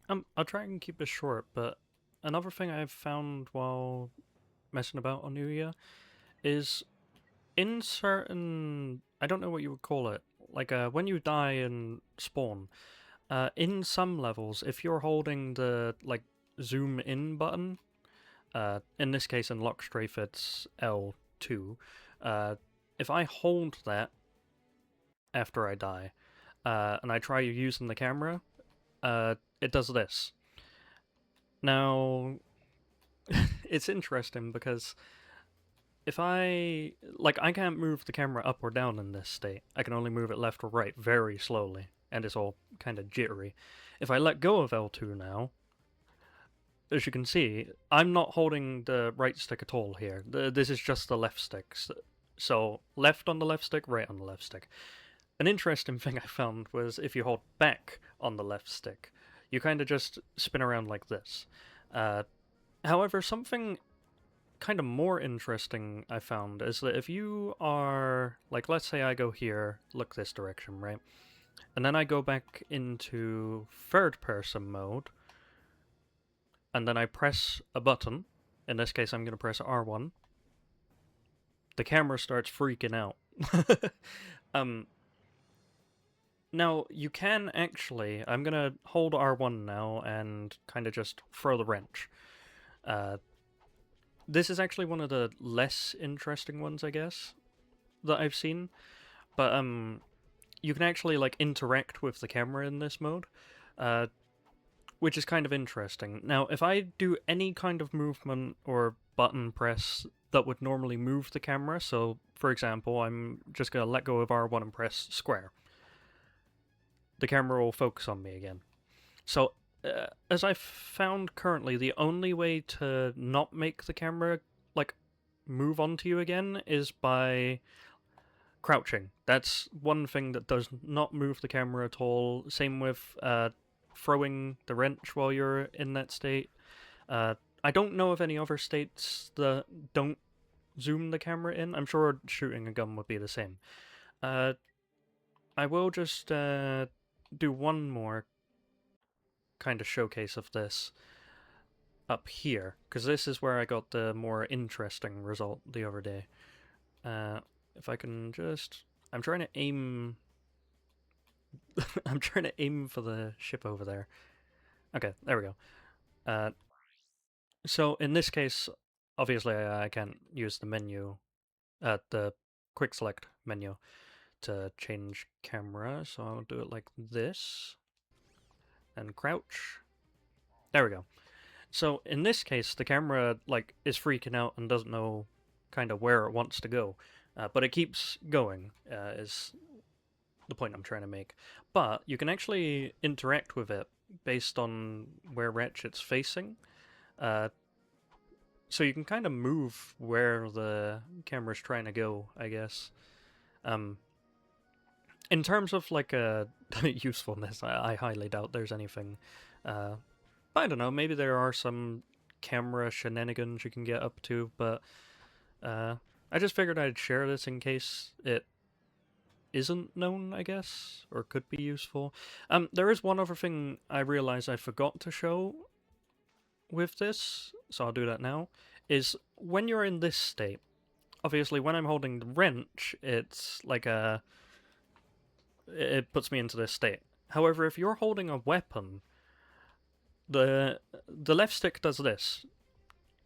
I'll try and keep this short, but another thing I've found while messing about on UYA is in certain, I don't know what you would call it, like when you die and spawn, in some levels, if you're holding the like zoom in button, in this case in Lock Strafe it's L2, uh, if I hold that after I die, and I try using the camera, it does this. Now, it's interesting because if I can't move the camera up or down in this state. I can only move it left or right very slowly, and it's all kind of jittery. If I let go of L2 now, as you can see, I'm not holding the right stick at all here. This is just the left stick. So left on the left stick, right on the left stick. An interesting thing I found was if you hold back on the left stick, you kind of just spin around like this. Uh, However, something kind of more interesting I found is that if you are, like, let's say I go here, look this direction, right? And then I go back into third person mode, and then I press a button. In this case, I'm going to press R1. The camera starts freaking out. um, Now, you can actually, I'm going to hold R1 now and kind of just throw the wrench. This is actually one of the less interesting ones, I guess, that I've seen. But you can actually like interact with the camera in this mode, uh, which is kind of interesting. Now, if I do any kind of movement or button press that would normally move the camera, so for example, I'm just gonna let go of R1 and press square, the camera will focus on me again. So, as I've found currently, the only way to not make the camera like move onto you again is by crouching. That's one thing that does not move the camera at all. Same with throwing the wrench while you're in that state. I don't know of any other states that don't zoom the camera in. I'm sure shooting a gun would be the same. Uh, I will just do one more kind of showcase of this up here, because this is where I got the more interesting result the other day. If I can just... I'm trying to aim... I'm trying to aim for the ship over there. Okay, there we go. Uh, so in this case, obviously I can't use the menu, the quick select menu to change camera, so I'll do it like this, and crouch. There we go. So in this case, the camera like is freaking out and doesn't know kind of where it wants to go, but it keeps going, is the point I'm trying to make. But you can actually interact with it based on where Ratchet's facing. So you can kind of move where the camera's trying to go, I guess. In terms of like usefulness, I highly doubt there's anything. But I don't know, maybe there are some camera shenanigans you can get up to, but I just figured I'd share this in case it isn't known, I guess, or could be useful. There is one other thing I realized I forgot to show with this, so I'll do that now, is when you're in this state, obviously when I'm holding the wrench, it's like it puts me into this state. However, if you're holding a weapon, the left stick does this,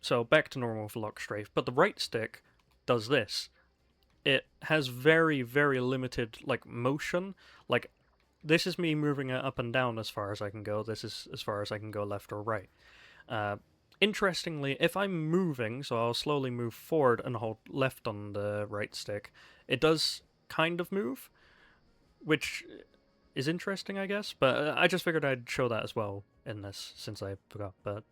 so back to normal for lock strafe, but the right stick does this. It has very, very limited, like, motion. Like, this is me moving it up and down as far as I can go. This is as far as I can go left or right. Interestingly, if I'm moving, so I'll slowly move forward and hold left on the right stick, it does kind of move, which is interesting, I guess. But I just figured I'd show that as well in this, since I forgot. But